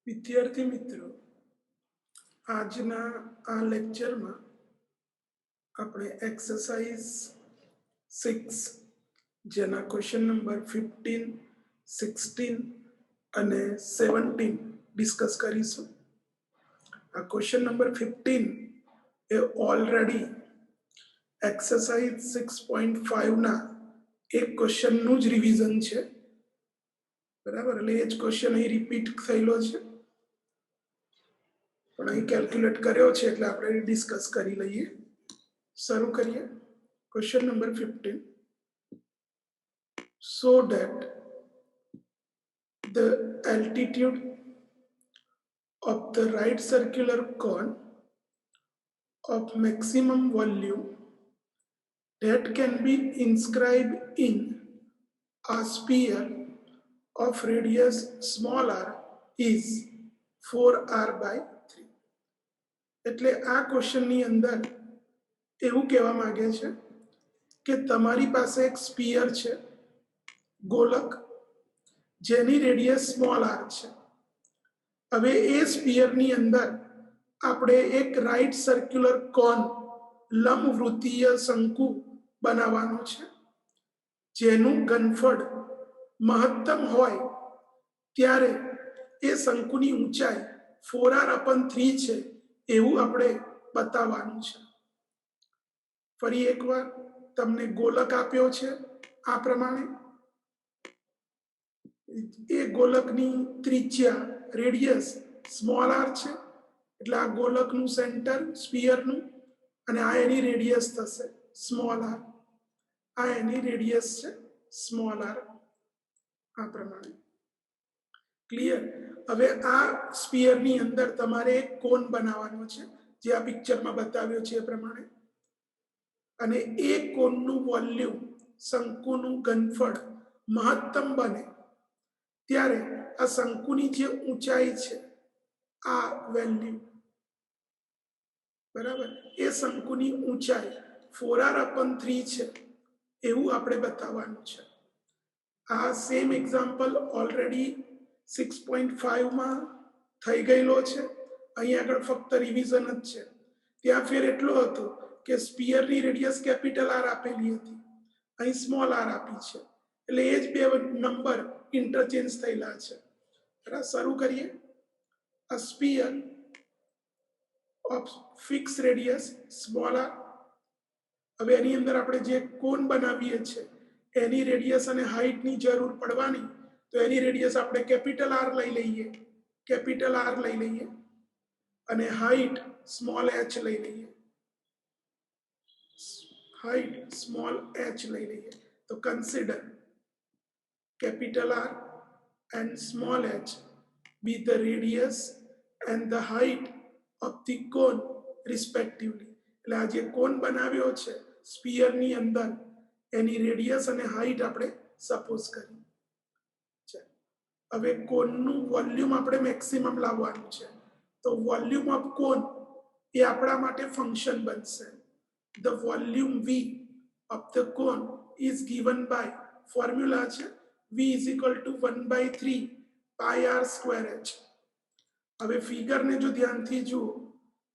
विद्यार्थी मित्रों, आजना आ लेक्चर में આપણે एक्सरसाइज 6 જેના ક્વેશ્ચન નંબર 15, 16 અને 17 ડિસ્કસ કરીશું। આ ક્વેશ્ચન નંબર 15 એ ઓલરેડી एक्सरसाइज 6.5 ના એક ક્વેશ્ચનનું જ રિવિઝન છે, બરાબર। એટલે એ જ ક્વેશ્ચન અહીં રિપીટ થયેલો છે, પણ અહીં કેલ્ક્યુલેટ કર્યો છે એટલે આપણે ડિસ્કસ કરી લઈએ। શરૂ કરીએ। Question number 15, so that the altitude of the right circular cone of maximum volume that can be inscribed in a sphere of radius small r is 4r by 3। એટલે આ ક્વેશ્ચનની અંદર એવું કહેવા માંગે છે કે તમારી પાસે એક સ્ફિયર છે, ગોલક, જેની રેડિયસ સ્મોલ આર છે। હવે એ સ્ફિયરની અંદર આપણે એક રાઈટ સર્ક્યુલર કોન, લંબવૃત્તીય શંકુ બનાવવાનું છે, જેનું ઘનફળ મહત્તમ હોય ત્યારે એ શંકુની ઊંચાઈ 4r/3 છે એવું આપણે બતાવવાનું છે। ફરી એકવાર તમને ગોલક આપ્યો છે આ પ્રમાણે, એ ગોલકની ત્રિજ્યા રેડિયસ સ્મોલ આર છે, એટલે આ ગોલકનું સેન્ટર સ્ફિયરનું, અને આ એની રેડિયસ થશે સ્મોલ આર, આ એની રેડિયસ છે સ્મોલ આર, આ પ્રમાણે। ક્લિયર? હવે આ સ્ફિયરની અંદર તમારે એક કોન બનાવવાનો છે, જે આ પિક્ચરમાં બતાવ્યો છે એ પ્રમાણે, અને એ કોનનું વોલ્યુમ, શંકુનું ઘનફળ મહત્તમ બને ત્યારે આ શંકુની જે ઊંચાઈ છે, આ વેલ્યુ, બરાબર, એ શંકુની ઊંચાઈ 4r/3 છે એવું આપણે બતાવવાનું છે। આ સેમ એક્ઝામ્પલ ઓલરેડી 6.5 માં થઈ ગયેલો છે, અહીં આગળ ફક્ત રિવિઝન જ છે। ત્યાં ફેર એટલો હતો કે સ્ફિયરની રેડિયસ કેપિટલ આર આપેલી હતી, અહીં સ્મોલ આર આપી છે, એટલે એ જ બે નંબર ઇન્ટરચેન્જ થયેલા છે। બરાબર, શરૂ કરીએ। a sphere of fixed radius small r, હવે એની અંદર આપણે જે કોન બનાવીએ છીએ એની રેડિયસ અને હાઈટની જરૂર પડવાની, તો એની રેડિયસ આપણે કેપિટલ આર લઈ લઈએ, કેપિટલ આર લઈ લઈએ, અને હાઈટ સ્મોલ એચ લઈ લઈએ, હાઈટ સ્મોલ એચ લઈ લઈએ। તો consider capital R and small h be the radius and the height of the cone respectively। એટલે આ જે કોન બનાવ્યો છે સ્ફિયરની અંદર, એની રેડિયસ અને હાઈટ આપણે સપોઝ કરી છે। હવે કોનનું વોલ્યુમ આપણે મેક્સિમમ લાવવાનું છે, તો વોલ્યુમ ઓફ કોન એ આપણા માટે ફંક્શન બનશે। the volume v of the cone is given by, formula છે v is equal to 1/3 pi r square h। હવે ફિગરને જો ધ્યાનથી જુઓ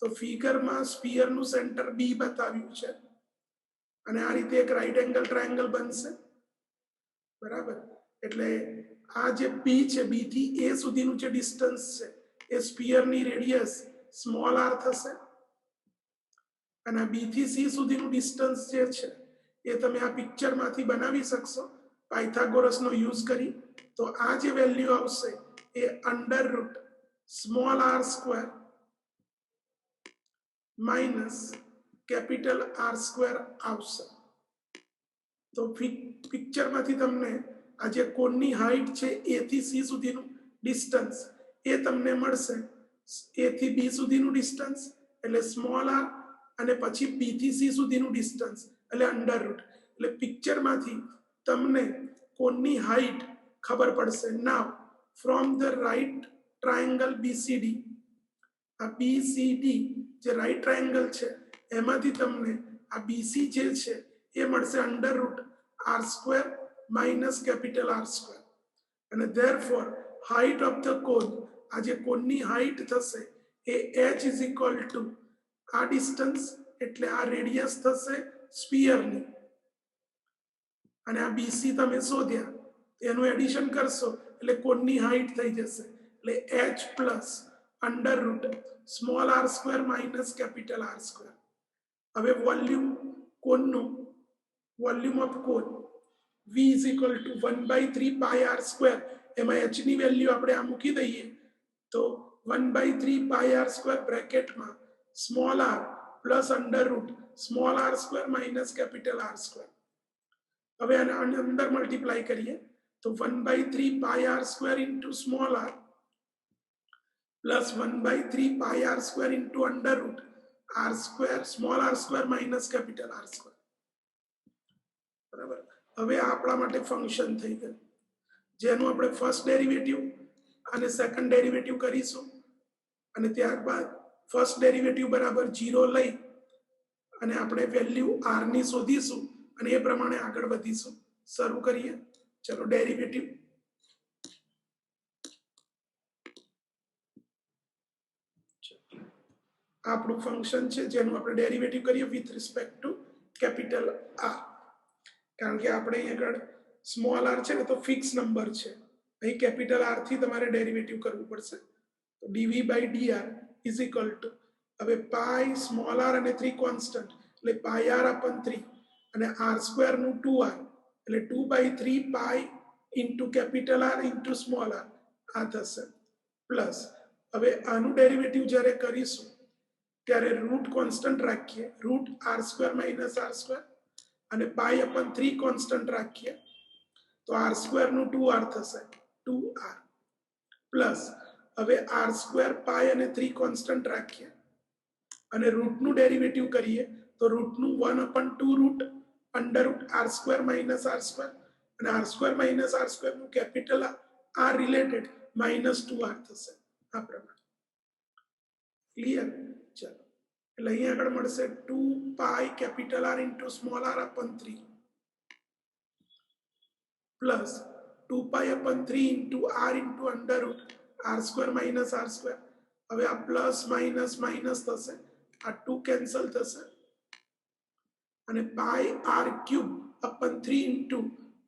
તો ફિગરમાં સ્ફિયરનું સેન્ટર B બતાવ્યું છે, અને આ રીતે એક રાઈટ એંગલ ટ્રાયેંગલ બનશે, બરાબર। એટલે આ જે B છે, B થી A સુધીનું જે ડિસ્ટન્સ છે એ સ્ફિયરની રેડિયસ સ્મોલ r થશે, અને આ B થી C સુધીનું ડિસ્ટન્સ જે છે એ તમે આ પિક્ચરમાંથી બનાવી શકશો પાયથાગોરસનો યુઝ કરી। તો આ જે વેલ્યુ આવશે એ √ small r square minus capital R square આવશે। તો પિક્ચરમાંથી તમને આ જે કોનની હાઈટ છે A થી C સુધીનું ડિસ્ટન્સ એ તમને મળશે, A થી B સુધીનું ડિસ્ટન્સ એટલે સ્મોલ r, અને પછી B થી C સુધીનું ડિસ્ટન્સ એટલે √ એટલે પિક્ચરમાંથી તમને કોનની હાઈટ ખબર પડશે। Now from the right triangle BCD, આ BCD જે રાઈટ ટ્રાયેંગલ છે એમાંથી તમને આ BC જે છે એ મળશે √ r square minus capital R square, and therefore height of the cone આ જે કોણની હાઈટ થશે એ h ઇઝ ઇક્વલ ટુ આ ડિસ્ટન્સ એટલે આ રેડિયસ થશે સ્ફિયરની અને આ બીસી તમે શોધ્યા એનું એડિશન કરશો એટલે કોણની હાઈટ થઈ જશે એટલે h plus under root small R square minus capital R square. હવે વોલ્યુમ કોણનું volume of cone v is equal to 1/3 pi r square એમાં h ની વેલ્યુ આપણે આ મૂકી દઈએ તો 1/3 પાઈ આર સ્ક્વેર બ્રેકેટમાં small r plus under root small R square minus capital R square. હવે આને અંદર મલ્ટીપ્લાય કરીએ તો 1/3 pi r square into small r plus 1/3 pi r square into under root R square small R square minus capital R square. બરાબર. હવે આ આપણા માટે ફંક્શન થઈ ગયું જેનું આપણે ફર્સ્ટ ડેરિવેટિવ અને સેકન્ડ ડેરિવેટિવ કરીશું અને ત્યારબાદ ફર્સ્ટ ડેરિવેટિવ બરાબર 0 લઈ અને આપણે વેલ્યુ r ની શોધીશું અને એ પ્રમાણે આગળ વધીશું. શરૂ કરીએ. ચલો ડેરિવેટિવ આપણું ફંક્શન છે જેનું આપણે ડેરિવેટિવ કરીએ with respect two capital R. કારણ કે આપણે અહીં આગળ સ્મોલ r છે ને તો ફિક્સ નંબર છે, અહીં કેપિટલ R થી તમારે ડેરિવેટિવ કરવું પડશે. તો dv by dr is equal to હવે પાઈ સ્મોલ r અને 3 કોન્સ્ટન્ટ એટલે પાઈ r અપન 3 અને r સ્ક્વેર નું 2r એટલે 2/3 pi into capital R into small r આ થશે પ્લસ હવે આનું ડેરિવેટિવ જ્યારે કરીશું ત્યારે રૂટ કોન્સ્ટન્ટ રાખીએ root r square minus r square અને પાઈ અપન 3 કોન્સ્ટન્ટ રાખીએ તો r સ્ક્વેર નું 2r થશે 2r પ્લસ હવે r સ્ક્વેર પાઈ અને 3 કોન્સ્ટન્ટ રાખીએ અને રૂટ નું ડેરિવેટિવ કરીએ તો રૂટ નું 1/2 root under root r square minus r square અને r square minus r square નું capital r related minus 2r થશે આ પ્રમાણે. ક્લિયર? ચલો એટલે અહીં આગળ મળશે 2 pi capital R into small r upon 3 plus 2 pi upon 3 into r into under root r square minus r square. હવે આ પ્લસ માઇનસ માઇનસ થશે આ 2 કેન્સલ થશે અને pi r cube upon 3 into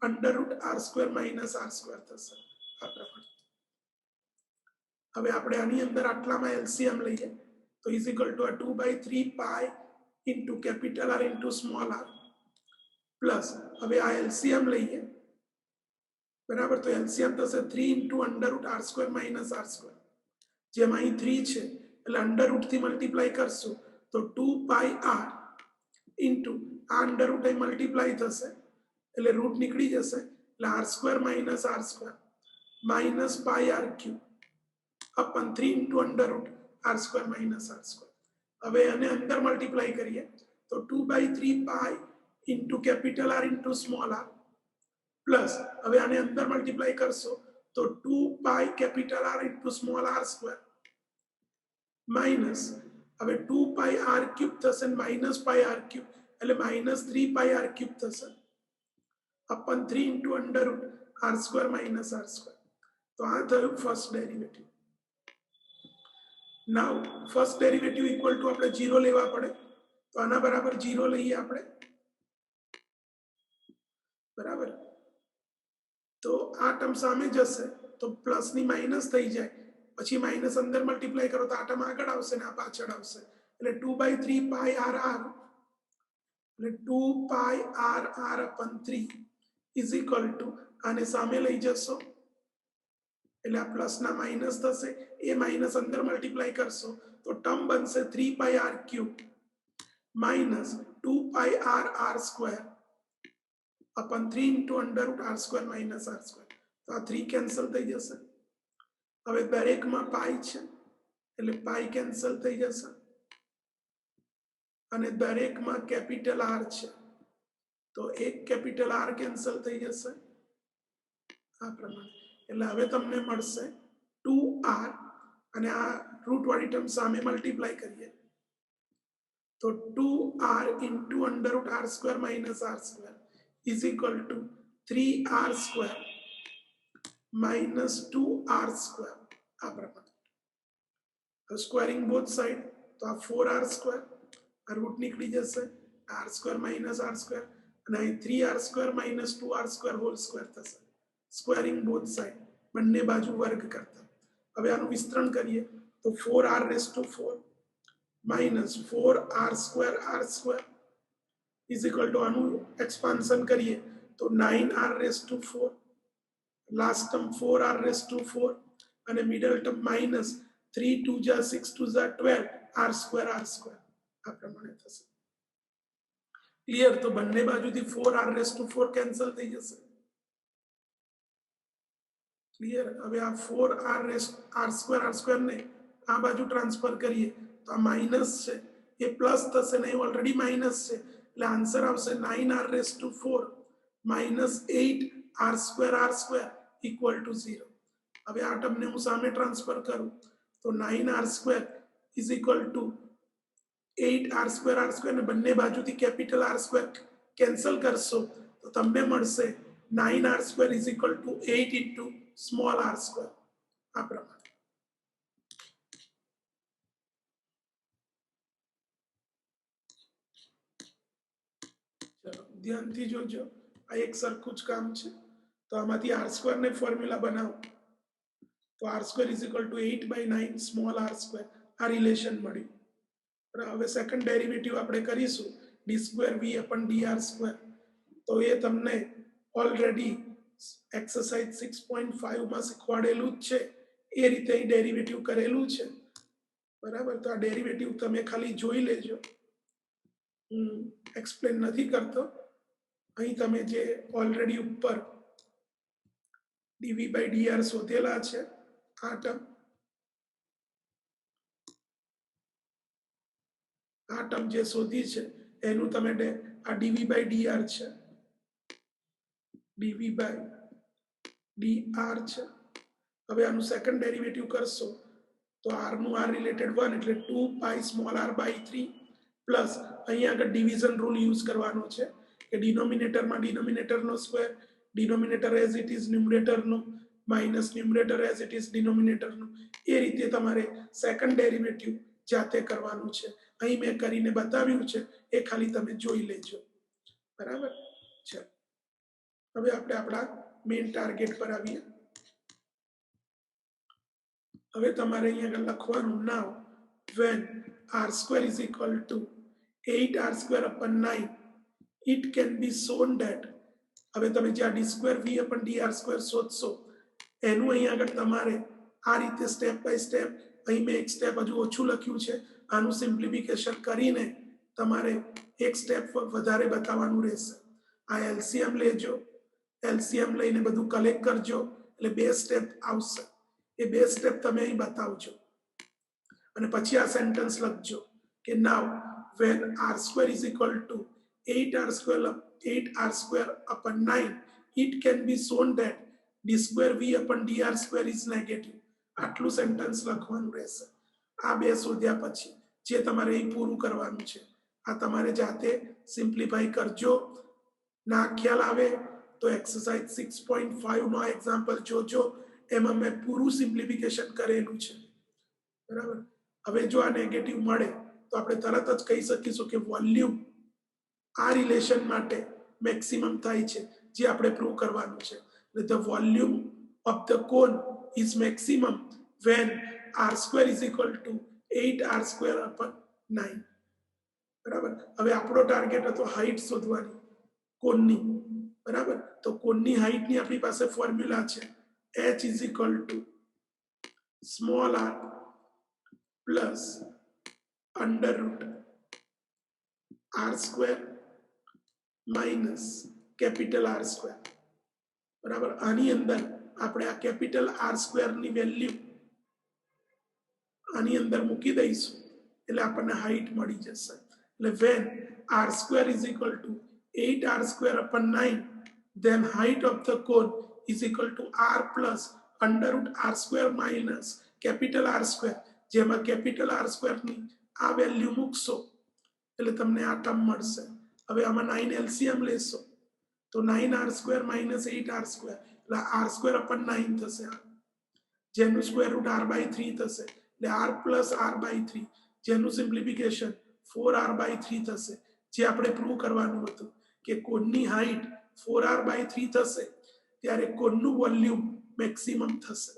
under root r square minus r square થશે આ પ્રમાણે. હવે આપણે આની અંદર આટલામાં એલસીએમ લઈએ તો is equal two 2/3 pi into capital R into small r plus હવે આ એલસીએમ લઈએ બરાબર તો એલસીએમ થશે 3 into under root r square minus r square જેમાં અહીં 3 છે એટલે અંડર રૂટ થી મલ્ટીપ્લાય કરશું તો 2 પાઈ r ઇન્ટુ આ અંડર રૂટ અહીં મલ્ટીપ્લાય થશે એટલે રૂટ નીકળી જશે એટલે r square minus r square minus pi r cube upon 3 into under root r square minus r square. હવે આને અંદર મલ્ટીપ્લાય કરીએ તો 2/3 pi into capital R into small r plus હવે આને અંદર મલ્ટીપ્લાય કરશો તો 2 pi capital R into small r square minus હવે 2 પાઈ r ક્યુબ થશે માઇનસ પાઈ r ક્યુબ એટલે માઇનસ 3 પાઈ r ક્યુબ થશે અપન 3 into under root r square minus r square. તો આ થયું ફર્સ્ટ ડેરિવેટિવ. નાઉ ફર્સ્ટ ડેરિવેટિવ ઇક્વલ ટુ આપણે 0 લેવા પડે તો આના બરાબર 0 લઈએ આપણે બરાબર તો આ ટર્મ સામે જશે તો પ્લસ ની માઇનસ થઈ જાય પછી માઇનસ અંદર મલ્ટીપ્લાય કરો તો આ ટર્મ આગળ આવશે ને આ પાછળ આવશે એટલે 2/3 પાઈ r r એટલે 2 pi r r upon 3 is equal two આને સામે લઈ જશો એટલે આ પ્લસ ના માઇનસ થશે એ માઇનસ અંદર મલ્ટીપ્લાય કરશો તો ટર્મ બનશે 3 પાઈ r cube minus 2 pi r r square અપન 3 into under root r square minus r square. તો આ 3 કેન્સલ થઈ જશે. હવે દરેકમાં પાઈ છે એટલે પાઈ કેન્સલ થઈ જશે અને દરેકમાં કેપિટલ R છે તો એક કેપિટલ R કેન્સલ થઈ જશે આ પ્રમાણે. એટલે હવે તમને મળશે 2r અને આ રૂટ વાળી ટર્મ સામે મલ્ટીપ્લાય કરીએ તો 2r into under root r square minus r square is equal two 3r square minus 2r square આ પ્રમાણે. स्क्वायरिंग बोथ साइड तो आ 4r² आ रूट निकली जैसे r² माइनस r² અને અહીં 3r² minus 2r² whole square થશે સ્ક્વેરિંગ બોથ સાઇડ બંને બાજુ વર્ગ કરતા હવે આનું વિસ્તરણ કરીએ તો 4r⁴ minus 4r² is equal two આનું એક્સપાન્શન કરીએ તો 9r⁴ લાસ્ટ ટર્મ 4r⁴ અને મિડલ ટર્મ માઇનસ 3 2 जा 6 2 जा 12 r² આ પ્રમાણે થશે क्लियर तो બંને બાજુથી 4r⁴ કેન્સલ થઈ જશે ક્લિયર હવે આ 4r² ને આ બાજુ ટ્રાન્સફર કરીએ તો આ માઈનસ છે એ પ્લસ થશે ને ઓલરેડી માઈનસ છે એટલે આન્સર આવશે 9r⁴ minus 8r² equal to 0 હવે આ ટર્મને હું સામે ટ્રાન્સફર કરું તો 9r² is equal two 8r² ને બંને બાજુથી કેપિટલ r² કેન્સલ કરશો તો તમને મળશે 9r² is equal two 8 into small r² આ પ્રમાણે ચલો ધ્યાનથી જોજો આ એક સરખું જ કામ છે તો આમાંથી r² ને ફોર્મ્યુલા બનાવો તો r² is equal two 8/9 small r² આ રિલેશન મળ્યું હવે સેકન્ડ ડેરિવેટિવ આપણે કરીશું d²v/dr² તો એ તમને ઓલરેડી એક્સરસાઇઝ 6.5 માં શીખવાડેલું જ છે એ રીતે અહીં ડેરિવેટિવ કરેલું છે બરાબર તો આ ડેરિવેટિવ તમે ખાલી જોઈ લેજો એક્સપ્લેન નથી કરતો અહીં તમે જે ઓલરેડી ઉપર dv/dr શોધેલા છે આ ટર્મ જે શોધી છે એનું તમે આ dv/dr છે dv/dr છે હવે આનું સેકન્ડ ડેરિવેટિવ કરશો તો r નું r રિલેટેડ 1 એટલે 2πr/3 પ્લસ અહીંયા આગળ ડિવિઝન રૂલ યુઝ કરવાનો છે કે ડિનોમિનેટરમાં ડિનોમિનેટરનો square denominator as it is ન્યુમરેટરનો minus numerator as it is ડિનોમિનેટરનો એ રીતે તમારે સેકન્ડ ડેરિવેટિવ જાતે કરવાનું છે અહીં મેં કરીને બતાવ્યું છે એ ખાલી તમે જોઈ લેજો બરાબર છે હવે આપણે આપણા મેઇન ટાર્ગેટ પર આવીએ હવે તમારે અહીંયા આગળ લખવાનું નાવ when r² is equal to 8r²/9 it can be shown that હવે તમે જે આ d²v/dr² શોધશો એનું અહીં આગળ તમારે આ રીતે સ્ટેપ બાય સ્ટેપ અહીં મેં એક સ્ટેપ હજુ ઓછું લખ્યું છે આનું સિમ્પ્લિફિકેશન કરીને તમારે એક સ્ટેપ વધારે બતાવવાનું રહેશે આ એલસીએમ લેજો એલસીએમ લઈને બધું કલેક્ટ કરજો એટલે બે સ્ટેપ આવશે એ બે સ્ટેપ તમે અહીં બતાવજો અને પછી આ સેન્ટેન્સ લખજો કે નાવ when r² is equal to 8r²/9 it can be shown that d²v/dr² is negative આટલું સેન્ટેન્સ લખવાનું રહેશે આ બે શોધ્યા પછી જે તમારે અહીં પૂરું કરવાનું છે આ તમારે જાતે સિમ્પ્લિફાઈ કરજો ના ખ્યાલ આવે તો એક્સરસાઇઝ 6.5 નો એક્ઝામ્પલ જોજો એમાં મેં પૂરું સિમ્પ્લિફિકેશન કરેલું છે બરાબર હવે જો આ નેગેટિવ મળે તો આપણે તરત જ કહી શકીશું કે વોલ્યુમ આ રિલેશન માટે મેક્સિમમ થાય છે જે આપણે પ્રૂવ કરવાનું છે the volume of the cone is maximum when r² is equal to 8r²/9 બરાબર હવે આપણો ટાર્ગેટ હતો હાઈટ શોધવાની કોનની બરાબર તો કોનની હાઈટની આપણી પાસે ફોર્મ્યુલા છે h is equal to small r plus under root r² minus capital R². બરાબર આની અંદર આપણે આ કેપિટલ R² ની વેલ્યુ આની અંદર મૂકી દઈશું એટલે આપણને હાઈટ મળી જશે એટલે when r² is equal to 8r²/9 then height of the cone is equal to r plus under root r² minus capital R² જેમાં કેપિટલ R² ની આ વેલ્યુ મૂકશો એટલે તમને આ ટર્મ મળશે હવે આમાં 9 LCM લેશો તો 9r² minus 8r² એટલે r²/9 થશે જેનું સ્ક્વેર રૂટ r/3 થશે એટલે r પ્લસ r બાય 3 જેનું સિમ્પ્લિફિકેશન 4r બાય 3 થશે, જે આપણે પ્રૂવ કરવાનું હતું કે કોનની હાઈટ 4r બાય 3 થશે ત્યારે કોનનું વોલ્યુમ મેક્સિમમ થશે,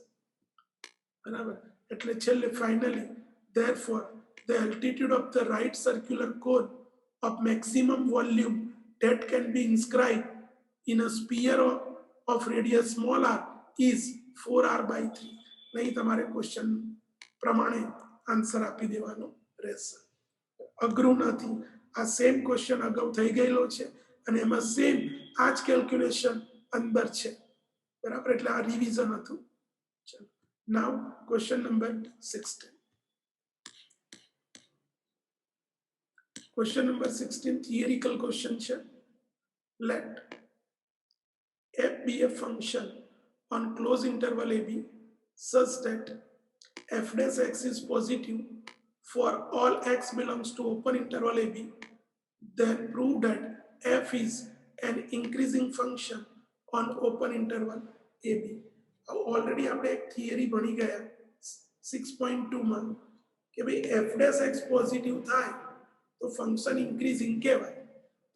બરાબર. એટલે છેલ્લે finally therefore the altitude of the right circular cone of maximum volume that can be inscribed in a sphere of radius small r is 4r by 3. नहीं તમારે question પ્રમાણે answer આપી દેવાનો રહેશે, અઘરું નથી. આ સેમ ક્વેશ્ચન અગાઉ થઈ ગયેલો છે અને એમાં સેમ આ જ કેલ્ક્યુલેશન અંદર છે, બરાબર. એટલે આ રિવિઝન હતું. ચલો નાઉ question number 16. Question number 16 theoretical question છે. Let f be a function on closed interval ab such that f dash x is positive for all x belongs to open interval ab, then prove that f is an increasing function on open interval ab. Already આપણે એક theory ભણી ગયા 6.2 માં કે ભાઈ f dash x positive થાય તો function increasing કહેવાય.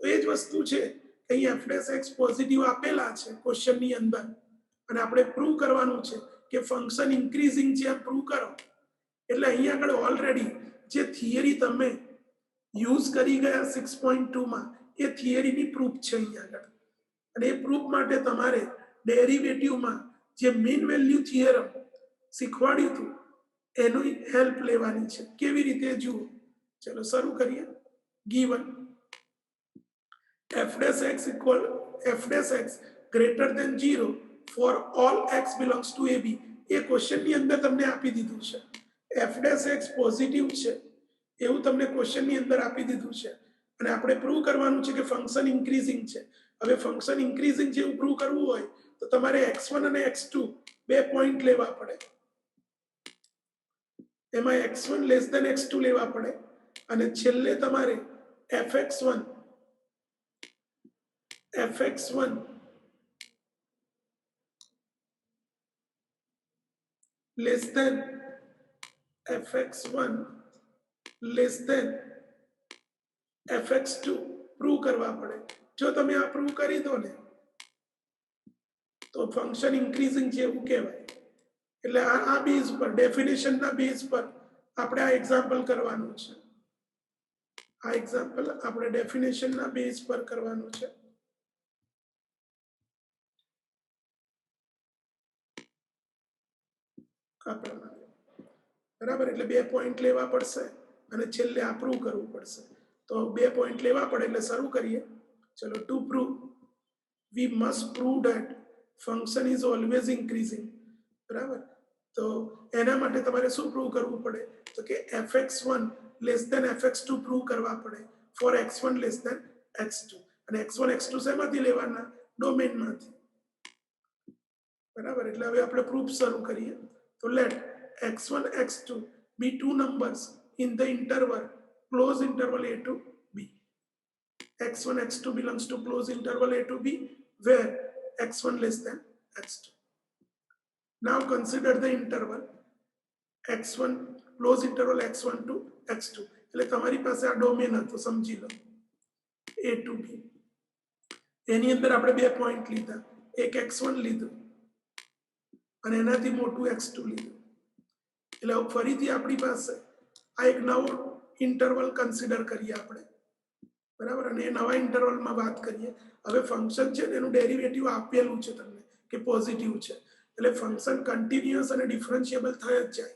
તો એ જ વસ્તુ છે કે અહીં એફ ડેશ એક્સ પોઝિટિવ આપેલા છે ક્વેશ્ચનની અંદર અને આપણે પ્રૂવ કરવાનું છે કે ફંક્શન ઇન્ક્રીઝિંગ છે, પ્રૂવ કરો. એટલે અહીં આગળ ઓલરેડી જે થિયરી તમે યુઝ કરી ગયા 6.2 માં એ થિયરીની પ્રૂફ છે અહીં આગળ, અને એ પ્રૂફ માટે તમારે ડેરિવેટિવમાં જે મીન વેલ્યુ થિયરમ શીખવાડ્યું હતું એની હેલ્પ લેવાની છે. કેવી રીતે જુઓ, चलो शुरू करिए. Given f dash x equal f dash x greater than 0 for all x belongs to ab. ये क्वेश्चन ની અંદર તમને આપી દીધું છે f dash x પોઝિટિવ છે એવું તમને ક્વેશ્ચન ની અંદર આપી દીધું છે અને આપણે પ્રૂવ કરવાનું છે કે ફંક્શન ઇન્ક્રીઝિંગ છે. હવે ફંક્શન ઇન્ક્રીઝિંગ છે એવું પ્રૂવ કરવું હોય તો તમારે x1 અને x2 બે પોઈન્ટ લેવા પડે, એમાં x1 લેસ ધેન x2 લેવા પડે અને છેલ્લે તમારે fx1 less than fx2 prove કરવા પડે. જો તમે આ પ્રૂવ કરી દો ને તો ફંક્શન ઇન્ક્રીઝિંગ છે એવું કહેવાય. એટલે આ બેઝ પર ડેફિનેશનના બેઝ પર આપણે આ એક્ઝામ્પલ કરવાનું છે. આ એક્ઝામ્પલ આપણે ડેફિનેશનના બેઝ પર કરવાનું છે. આ પ્રમાણે, બરાબર. એટલે બે પોઈન્ટ લેવા પડશે અને છેલ્લે આ પ્રૂવ કરવું પડશે. તો બે પોઈન્ટ લેવા પડે એટલે શરૂ કરીએ. ચલો, two prove we must prove that function is always increasing, બરાબર. તો એના માટે તમારે શું પ્રૂવ કરવું પડે તો કે fx1 less than fx2 prove કરવા પડે four x1 less than x2. અને x1 x2 શેમાંથી લેવાના? ડોમેનમાંથી, બરાબર. એટલે હવે આપણે પ્રૂફ શરૂ કરીએ. તો late x1 x2 be two numbers in the interval close interval a to b. x1 x2 belongs to close interval a to b where x1 less than x2. Now consider the interval x1 close interval x1 to x2. એટલે તમારી પાસે આ domain હતો, સમજી લો, a to b. એની અંદર આપણે બે point લીધા, એક x1 લીધું અને એનાથી મોટું x2 લીધું. એટલે ફરીથી આપણી પાસે આ એક નવો ઇન્ટરવલ કન્સિડર કરીએ આપણે, બરાબર. અને એ નવા ઇન્ટરવલમાં વાત કરીએ. હવે ફંક્શન છે એનું ડેરિવેટિવ આપેલું છે તમને કે પોઝિટિવ છે, એટલે ફંક્શન કન્ટિન્યુઅસ અને ડિફરન્શિયેબલ થઈ જ જાય,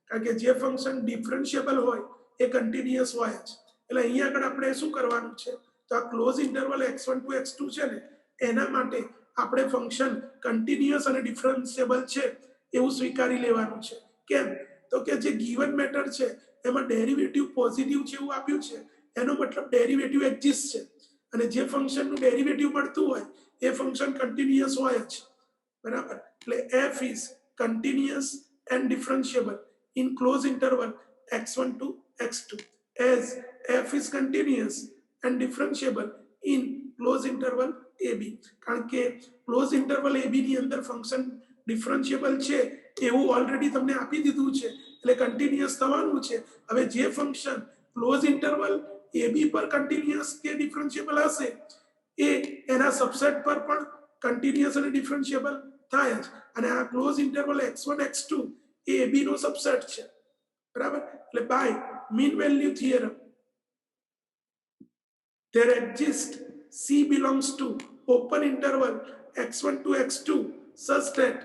કારણ કે જે ફંક્શન ડિફરન્શિયેબલ હોય એ કન્ટિન્યુઅસ હોય જ. એટલે અહીંયા આગળ આપણે શું કરવાનું છે તો આ close interval x1 two x2 છે ને એના માટે આપણે ફંક્શન કન્ટિન્યુઅસ અને ડિફરન્શિયેબલ છે એવું સ્વીકારી લેવાનું છે. કેમ? તો કે જે ગિવન મેટર છે એમાં ડેરિવેટિવ પોઝિટિવ છે એવું આપ્યું છે, એનો મતલબ ડેરિવેટિવ એક્ઝિસ્ટ છે, અને જે ફંક્શનનું ડેરિવેટિવ મળતું હોય એ ફંક્શન કન્ટિન્યુઅસ હોય જ, બરાબર. એટલે f is continuous and differentiable in closed interval x1 to x2 as f is continuous and differentiable in closed interval ab. કારણ કે ક્લોઝ ઇન્ટરવલ ab ની અંદર ફંક્શન ડિફરન્શિયેબલ છે એવું ઓલરેડી તમને આપી દીધું છે, એટલે કન્ટિન્યુઅસ થવાનું છે. હવે જે ફંક્શન ક્લોઝ ઇન્ટરવલ ab પર કન્ટિન્યુઅસ કે ડિફરન્શિયેબલ હશે એ એના સબસેટ પર પણ કન્ટિન્યુઅસ અને ડિફરન્શિયેબલ થાય જ. અને આ ક્લોઝ ઇન્ટરવલ x1 x2 એ ab નો સબસેટ છે, બરાબર. એટલે by mean value theorem there exists c belongs to open interval x1 to x2 such that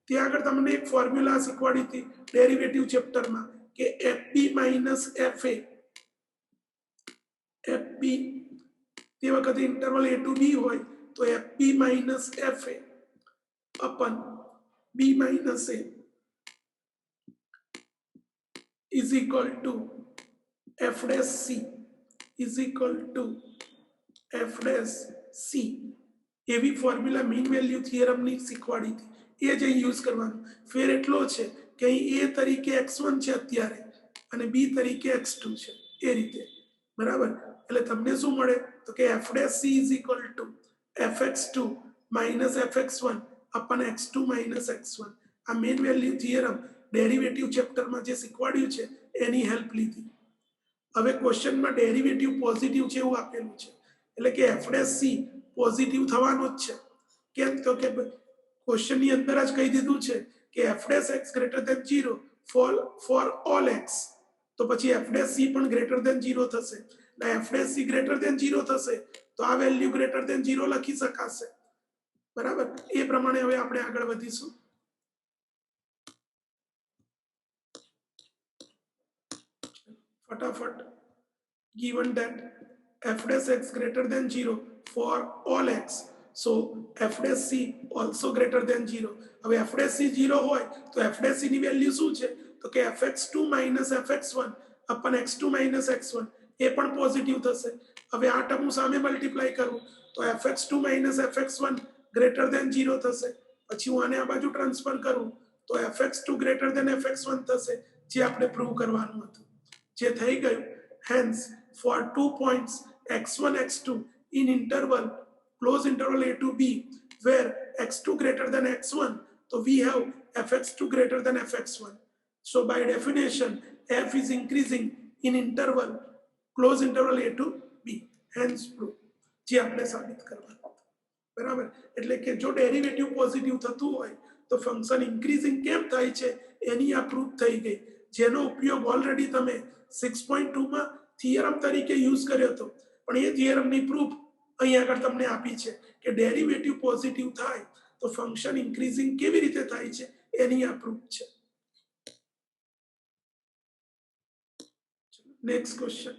ત્યાં આગળ તમને એક ફોર્મ્યુલા શીખવાડી હતી ડેરિવેટિવ ચેપ્ટરમાં કે fb માઇનસ fa fb તે વખતે ઇન્ટરવલ a to b હોય તો fb minus fa upon b minus a is equal to f dash c is equal to f dash c. એવી ફોર્મ્યુલા મીન વેલ્યુ થિયરમની શીખવાડી હતી, એ જ અહીં યુઝ કરવાનું. ફેર એટલો છે કે અહીં a તરીકે x1 છે અત્યારે અને b તરીકે x2 છે, એ રીતે, બરાબર. એટલે તમને શું મળે તો કે f dash c is equal to fx2 minus fx1 upon x2 minus x1. આ મેઇન વેલ્યુ થિયરમ ડેરિવેટિવ ચેપ્ટરમાં જે શીખવાડ્યું છે એની હેલ્પ લીધી. હવે ક્વેશ્ચનમાં ડેરિવેટિવ પોઝિટિવ છે એવું આપેલું છે, એટલે કે f dash c પોઝિટિવ થવાનો જ છે. કેમ તો કે ક્વેશ્ચનની અંદર જ કહી દીધું છે કે f dash x greater than 0 for all x, તો પછી f dash c પણ greater than 0 થશે. એટલે f dash c greater than 0 થશે તો આ વેલ્યુ greater than 0 લખી શકાશે, બરાબર. એ પ્રમાણે હવે આપણે આગળ વધીશું. फटाफट. given that f dash x greater than 0 for all x, so f dash c also greater than 0. હવે f dash c 0 હોય તો f dash c ની વેલ્યુ શું છે તો કે fx2 minus fx1 upon x2 minus x1 એ પણ positive થશે. હવે આ ટર્મ સામે મલ્ટીપ્લાય કરું તો fx2 minus fx1 greater than 0 થશે. પછી હું આને આ બાજુ ટ્રાન્સફર કરું તો fx2 greater than fx1 થશે, જે આપણે પ્રૂવ કરવાનું હતું, જે થઈ ગયું. Hence, for 2 points x1, x2 in interval, close interval a to b, where x2 greater than x1, so we have fx2 greater than fx1. So by definition, f is increasing in interval, close interval a to b. Hence, proof. જે આપણે સાબિત કરવાનું, બરાબર. એટલે કે જો derivative positive થતું હોય તો ફંક્શન ઇન્ક્રીઝિંગ કેમ થાય છે એની આ પ્રૂફ થઈ ગઈ, જેનો ઉપયોગ ઓલરેડી તમે 6.2 માં થિયરમ તરીકે યુઝ કર્યો હતો. પણ એ થિયરમની પ્રૂફ અહીં આગળ તમને આપી છે કે ડેરિવેટિવ પોઝિટિવ થાય તો ફંક્શન ઇન્ક્રીઝિંગ કેવી રીતે થાય છે એની આ પ્રૂફ છે. Next question,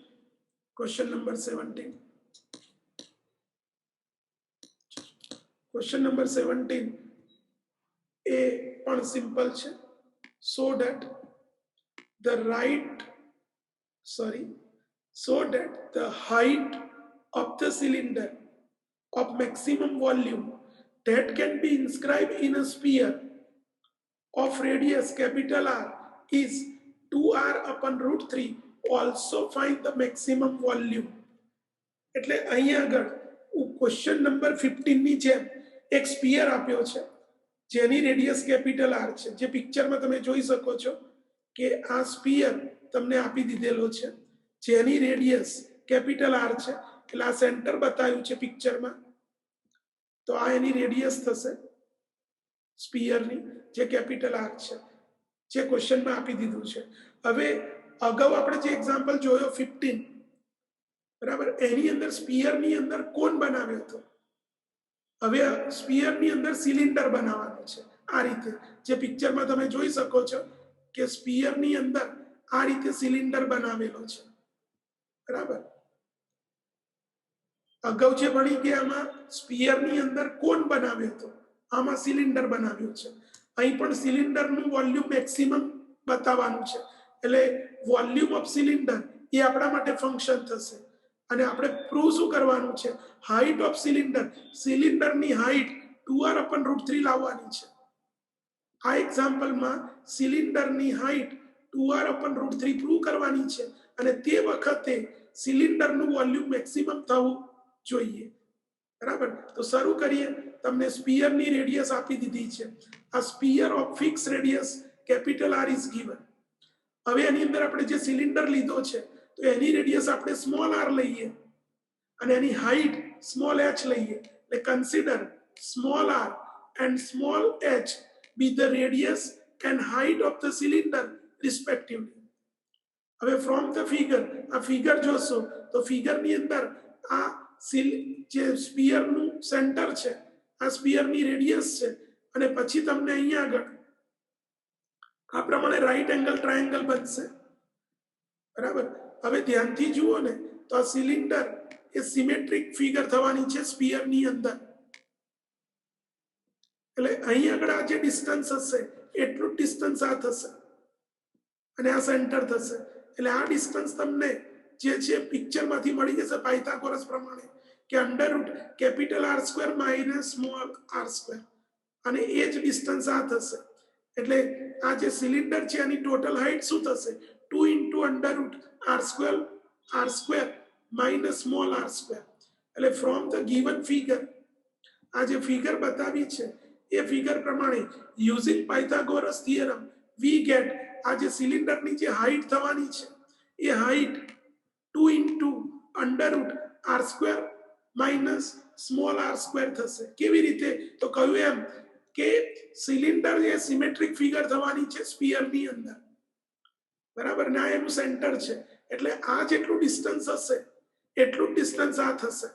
question number 17. Question number 17 એ પણ સિમ્પલ છે. so that the height of the cylinder of maximum volume that can be inscribed in a sphere of radius capital R is 2r upon root 3. Also find the maximum volume. એટલે અહીં આગળ question number 15 ની જેમ એક sphere આપ્યો છે જેની radius capital R છે, જે પિક્ચરમાં તમે જોઈ શકો છો કે આ સ્ફિયર તમને આપી દીધેલો છે જેની રેડિયસ કેપિટલ R છે. એટલે આ સેન્ટર બતાવ્યું છે પિક્ચરમાં, તો આ એની રેડિયસ થશે સ્ફિયરની, જે કેપિટલ R છે, જે ક્વેશ્ચનમાં આપી દીધું છે. હવે અગાઉ આપણે જે એક્ઝામ્પલ જોયો 15, બરાબર, એની અંદર સ્ફિયરની અંદર કોન બનાવ્યો હતો. હવે સ્ફિયરની અંદર સિલિન્ડર બનાવવાનું છે આ રીતે, જે પિક્ચરમાં તમે જોઈ શકો છો કે સ્ફિયરની અંદર આ રીતે સિલિન્ડર બનાવેલો છે, બરાબર. અગાઉ જે ભણી ગયા આમાં સ્ફિયરની અંદર કોન બનાવ્યો હતો, આમાં સિલિન્ડર બનાવ્યું છે. અહીં પણ સિલિન્ડરનું વોલ્યુમ મેક્સિમમ બતાવવાનું છે, એટલે વોલ્યુમ ઓફ સિલિન્ડર એ આપણા માટે ફંક્શન થશે. અને આપણે પ્રૂવ શું કરવાનું છે, હાઈટ ઓફ સિલિન્ડર, સિલિન્ડરની હાઈટ 2r upon root 3 લાવવાની છે. આ એક્ઝામ્પલમાં સિલિન્ડરની height 2r upon root 3 prove કરવાની છે, અને તે વખતે સિલિન્ડરનું વોલ્યુમ મેક્સિમમ થવું જોઈએ, બરાબર. તો શરૂ કરીએ. તમને સ્ફિયરની રેડિયસ આપી દીધી છે. આ sphere of fix radius capital R is given. હવે એની અંદર આપણે જે સિલિન્ડર લીધો છે તો એની રેડિયસ આપણે સ્મોલ આર લઈએ અને એની હાઈટ સ્મોલ એચ લઈએ. એટલે consider small R and small H be the radius and height of the cylinder respectively. હવે ફ્રોમ ધ ફિગર, આ ફિગર જોશો તો ફિગરની અંદર આ જે સ્પીયરનું સેન્ટર છે, આ સ્પીયરની રેડિયસ છે અને પછી તમને અહીંયા આગળ આ પ્રમાણે રાઈટ એંગલ ટ્રાયેંગલ બનશે. બરાબર. હવે ધ્યાનથી જુઓ ને તો આ સિલિન્ડર એ સિમેટ્રિક ફિગર થવાની છે સ્પીયરની અંદર. એટલે અહીં આગળ આ જે ડિસ્ટન્સ હશે એટલું જ ડિસ્ટન્સ આ થશે અને આ સેન્ટર થશે. એટલે આ ડિસ્ટન્સ તમને જે છે પિક્ચરમાંથી મળી જશે પાયથાગોરસ પ્રમાણે કે under root capital R square minus small R square, અને એ જ ડિસ્ટન્સ આ થશે. એટલે આ જે સિલિન્ડર છે એની ટોટલ હાઈટ શું થશે? 2 into under root R square minus small R square. એટલે ફ્રોમ ધ ગિવન ફિગર, આ જે ફિગર બતાવી છે એ ફિગર પ્રમાણે using Pythagoras theorem we get આ જે સિલિન્ડરની જે હાઈટ થવાની છે એ height 2 into under root R square minus small R square થશે. કેવી રીતે? તો કહ્યું એમ કે સિલિન્ડર એ સિમેટ્રિક ફિગર થવાની છે સ્પીયરની અંદર. બરાબર ને? આ એનું સેન્ટર છે. એટલે આ જેટલું ડિસ્ટન્સ હશે એટલું જ ડિસ્ટન્સ આ થશે.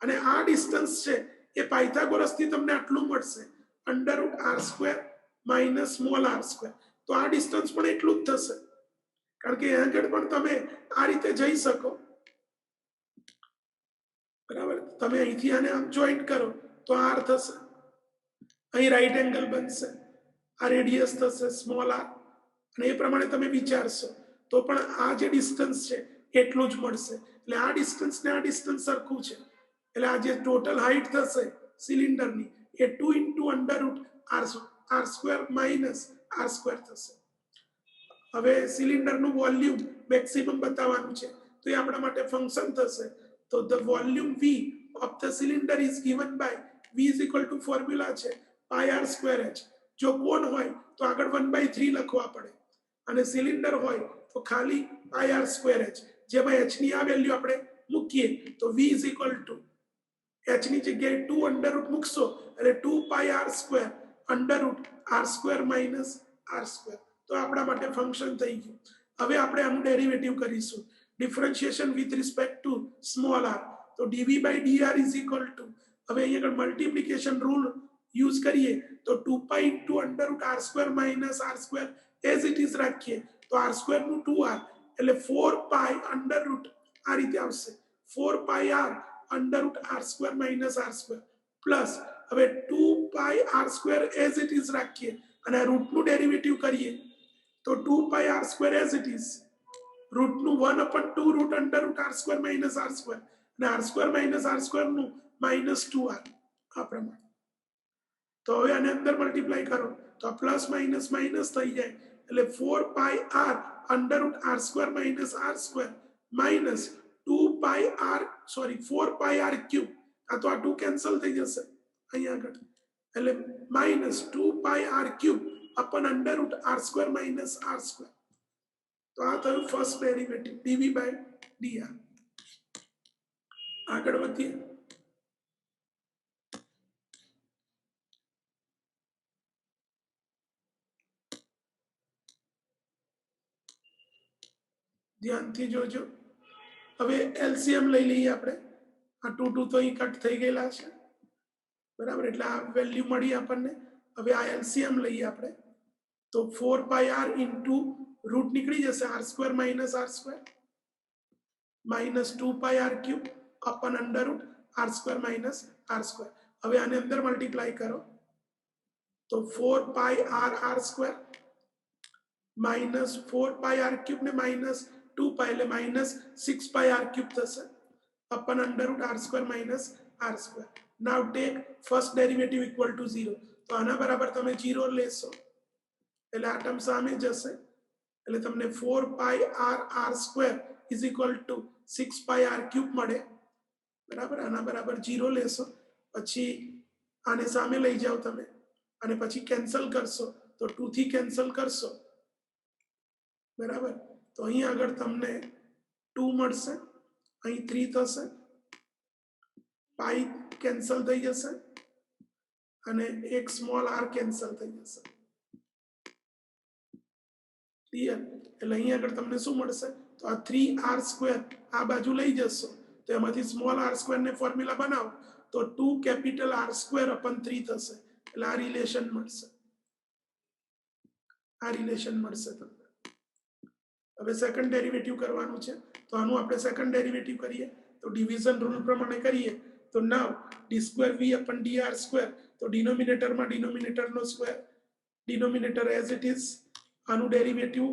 અને આ ડિસ્ટન્સ છે એ પાયથાગોરસ થી તમને આટલું મળશે, under root R square minus small R square. તો આ ડિસ્ટન્સ પણ એટલું જ થશે. કારણ કે આગળ પણ તમે આ રીતે જઈ શકો. બરાબર. તમે અહીંથી આને આમ જોઈન્ટ કરો તો આર થશે, અહીં રાઈટ એંગલ બનશે, આ રેડિયસ થશે સ્મોલ આર, અને એ પ્રમાણે તમે વિચારશો તો પણ આ જે ડિસ્ટન્સ છે એટલું જ મળશે. એટલે આ ડિસ્ટન્સ ને આ ડિસ્ટન્સ સરખું છે. એટલે આ જે ટોટલ હાઈટ થશે સિલિન્ડરની એ 2 into under root R square minus R square થશે. હવે સિલિન્ડરનું વોલ્યુમ મેક્સિમમ બતાવવાનું છે તો એ આપણા માટે ફંક્શન થશે. તો the volume V of the cylinder is given by V is equal to formula છે પાય આર સ્ક્વેર એચ. જો કોન હોય તો આગળ 1/3 લખવા પડે અને સિલિન્ડર હોય તો ખાલી પાય આર સ્ક્વેર એચ. જેમાં એચ ની આ વેલ્યુ આપણે મૂકીએ તો v is equal to h ની જગ્યાએ 2 અંડરરૂટ મૂકશો એટલે 2 pi r square under root R square minus R square. તો આપણા માટે ફંક્શન થઈ ગયું. હવે આપણે આનું ડેરિવેટિવ કરીશું, differentiation with respect to small r. તો dv by dr is equal to, હવે અહીંયા આગળ મલ્ટિપ્લિકેશન રૂલ યુઝ કરીએ તો 2 pi into under root R square minus R square as it is રાખીએ તો આર સ્ક્વેર નું 2r એટલે 4 પાઈ અંડરરૂટ આ રીતે આવશે, 4 pi r under root R square minus R square plus હવે 2 pi r square as it is રાખીએ અને રૂટનું ડેરિવેટિવ કરીએ તો 2 pi r square as it is, રૂટનું 1/2 root under root R square minus R square અને r square minus R square નું -2r આ પ્રમાણે. તો હવે આને અંદર મલ્ટીપ્લાય કરો તો આ પ્લસ માઇનસ માઇનસ થઈ જાય એટલે 4 pi r under root R square minus R square minus 4 pi r cube. આ તો આ 2 કેન્સલ થઈ જશે અહીંયા આગળ એટલે -2 pi r cube upon under root R square minus R square. તો આ થયું first derivative dv by dr. આગળ વધીએ. ધ્યાનથી જોજો. હવે એલસીએમ લઈ લઈએ આપણે. આ 2 2 તો અહીં કટ થઈ ગયેલા છે. બરાબર. એટલે આ વેલ્યુ મળી આપણને. હવે આ એલસીએમ લઈએ આપણે તો 4 પાઈ આર ઇન્ટુ રૂટ નીકળી જશે r square minus R square -2 pi r cube upon under root R square minus R square. હવે આને અંદર મલ્ટીપ્લાય કરો તો 4 pi r square -4 pi r cube ને -2 પાઈ એટલે -6 પાઈ આર ક્યુબ થશે upon under root R square minus R square. Now take first derivative equal to 0. તો આના બરાબર તમે 0 લેશો એટલે આ ટર્મ સામે જશે એટલે તમને 4 pi r square is equal to 6 pi r cube મળે. બરાબર. આના બરાબર 0 લેશો પછી આને સામે લઈ જાઓ તમે અને પછી કેન્સલ કરશો તો 2 થી કેન્સલ કરશો बराबर। तो અહીં આગળ તમને 2 મળશે, અહીં 3 થશે, પાઈ કેન્સલ થઈ જશે અને એક સ્મોલ આર કેન્સલ થઈ જશે, ક્લિયર। એટલે અહીં આગળ તમને શું મળશે, તો આ 3r² આ બાજુ લઈ જશો તો એમાંથી સ્મોલ r² ને ફોર્મ્યુલા બનાવો તો 2 કેપિટલ r²/3 થશે, એટલે આ રિલેશન મળશે, આ રિલેશન મળશે તમને। હવે સેકન્ડ ડેરિવેટિવ કરવાનું છે, તો આનું આપણે સેકન્ડ ડેરિવેટિવ કરીએ તો ડિવિઝન રૂલ પ્રમાણે કરીએ તો નાવ d²v/dr², તો ડિનોમિનેટરમાં ડિનોમિનેટરનો square, denominator as it is, આનું ડેરિવેટિવ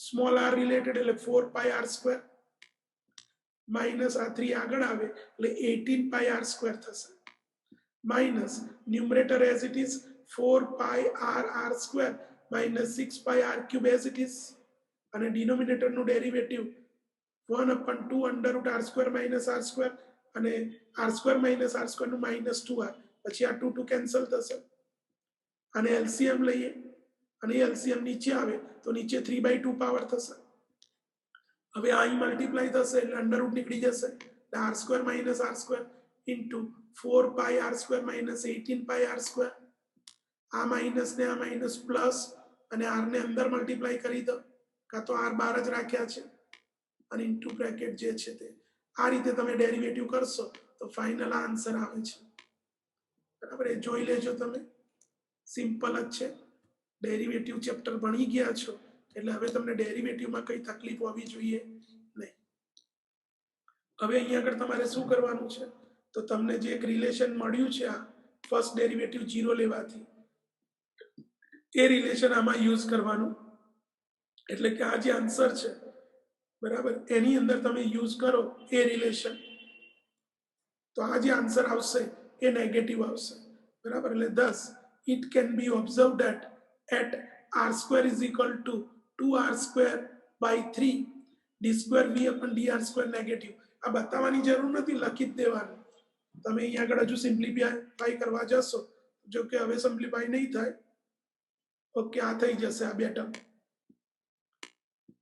સ્મોલ r રિલેટેડ એટલે 4πr² માઇનસ આ 3 આગળ આવે એટલે 18πr² થશે, minus numerator as it is 4πr² minus 6πr³ as it is, અને ડિનોમિનેટર નું ડેરિવેટિવ 1/2 √r² માઇનસ r² અને r² માઇનસ r² નું -2r, પછી આ 2 કેન્સલ થશે, અને એલસીએમ લઈએ અને એલસીએમ નીચે આવે તો નીચે 3/2 પાવર થશે। હવે આ મલ્ટીપ્લાય થશે એટલે અંડરરૂટ નીકળી જશે, r² minus r² into 4πr² minus 18πr², આ માઇનસ ને આ માઇનસ પ્લસ અને r ને અંદર મલ્ટીપ્લાય કરી દો, કાં તો r બહાર જ રાખ્યા છે અને ઇન્ટુ બ્રેકેટ જે છે તે, આ રીતે તમે ડેરિવેટિવ કરશો તો ફાઇનલ આન્સર આવે છે, બરાબર। એ જોઈ લેજો તમે, સિમ્પલ જ છે, ડેરિવેટિવ ચેપ્ટર ભણી ગયા છો એટલે હવે તમને ડેરિવેટિવમાં કઈ તકલીફ હોવી જોઈએ નહીં। હવે અહીંયા આગળ તમારે શું કરવાનું છે, તો તમને જે એક રિલેશન મળ્યું છે આ ફર્સ્ટ ડેરિવેટિવ 0 લેવાથી, એ રિલેશન આમાં યુઝ કરવાનું, એટલે કે આ જે આન્સર છે બરાબર એની અંદર તમે યુઝ કરો એ રિલેશન, તો આ જે આન્સર આવશે એ નેગેટિવ આવશે, બરાબર। એટલે thus it can be observed that at r² is equal to 2r²/3 d²v/dr² negative. આ બતાવવાની જરૂર નથી, લખી જ દેવાનું, તમે અહીંયા આગળ હજુ સિમ્પ્લિફાઈ કરવા જશો, જો કે હવે સિમ્પ્લિફાઈ નહીં થાય, ઓકે આ થઈ જશે આ બે ટર્મ,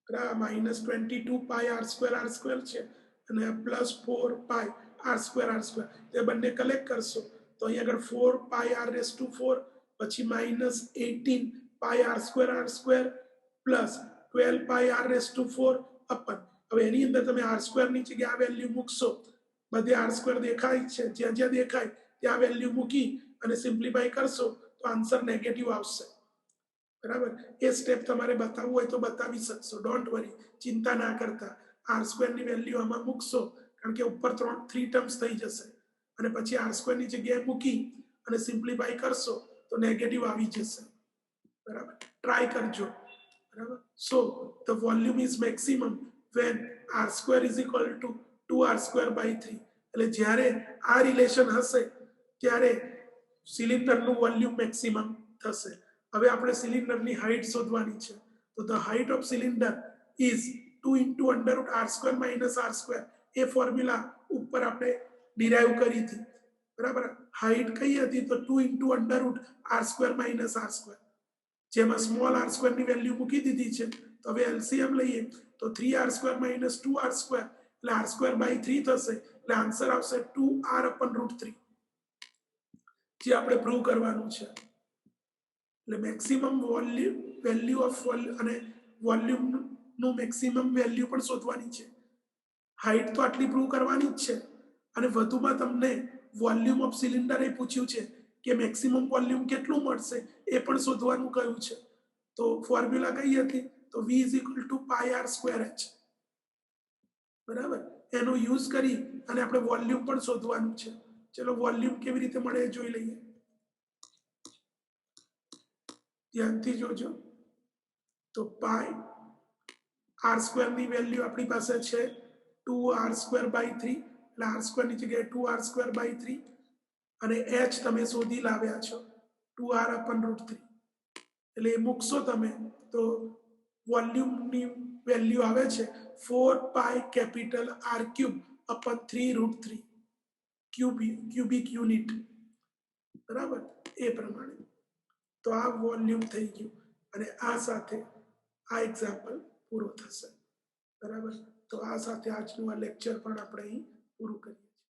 -22πr² છે અને +4πr² તે બંને કલેક્ટ કરશો તો અહીં આગળ 4πr⁴ પછી -18πr² પ્લસ 12πr⁴ અપન, હવે એની અંદર તમે r² ની જગ્યાએ આ વેલ્યુ મૂકશો, બધે r² દેખાય છે, જ્યાં જ્યાં દેખાય ત્યાં વેલ્યુ મૂકી અને સિમ્પ્લિફાઈ કરશો તો આન્સર નેગેટિવ આવશે, બરાબર। એ સ્ટેપ તમારે બતાવવું હોય તો બતાવી શકશો, ડોન્ટ વરી, ચિંતા ના કરતા, r² ની વેલ્યુ આમાં મૂકશો કારણ કે ઉપર 3 ટર્મ્સ થઈ જશે અને પછી r² ની જગ્યાએ મૂકી અને સિમ્પ્લિફાઈ કરશો તો નેગેટિવ આવી જશે, બરાબર। ટ્રાય કરજો, બરાબર। So the volume is maximum when r² is equal to 2r²/3, એટલે જ્યારે આ રિલેશન હશે ત્યારે સિલિન્ડરનું વોલ્યુમ મેક્સિમમ થશે। હવે આપણે સિલિન્ડરની હાઈટ શોધવાની છે, તો the height of cylinder is 2 × √r² minus r², A formula ઉપર આપણે ડિરાઈવ કરી હતી, બરાબર। હાઈટ કઈ હતી તો 2 × √r² માઇનસ r², જેમાં સ્મોલ r² ની વેલ્યુ મૂકી દીધી છે, તો હવે એલસીએમ લઈએ તો 3r² માઇનસ 2r² એટલે r²/3 થશે, એટલે આન્સર આવશે 2r/√3, જે આપણે પ્રૂવ કરવાનું છે। એટલે મેક્સિમમ વેલ્યુ ઓફ અને વોલ્યુમ નું મેક્સિમમ વેલ્યુ પણ શોધવાની છે, હાઈટ તો આટલી પ્રૂવ કરવાની જ છે અને વધુમાં તમને વોલ્યુમ ઓફ સિલિન્ડર એ પૂછ્યું છે કે મેક્સિમમ વોલ્યુમ કેટલું મળશે એ પણ શોધવાનું કહ્યું છે, તો ફોર્મ્યુલા કઈ હતી તો v = πr²h, બરાબર। એનો યુઝ કરી અને આપણે વોલ્યુમ પણ શોધવાનું છે, ચલો વોલ્યુમ કેવી રીતે મળે એ જોઈ લઈએ, ધ્યાનથી જોજો। તો પાઈ r² ની વેલ્યુ આપણી પાસે છે 2r²/3, એટલે r² ની જગ્યાએ 2r²/3 અને h તમે શોધી લાવ્યા છો 2r/√3, એટલે એ મૂકશો તમે તો વોલ્યુમની વેલ્યુ આવે છે 4πR³/3√3 ક્યુબિક યુનિટ, બરાબર। એ પ્રમાણે તો આ વોલ્યુમ થઈ ગયું અને આ સાથે આ એક્ઝામ્પલ પૂરો થશે. બરાબર, તો આ સાથે આજનું આ લેક્ચર પણ આપણે અહીં પૂરું કરીએ.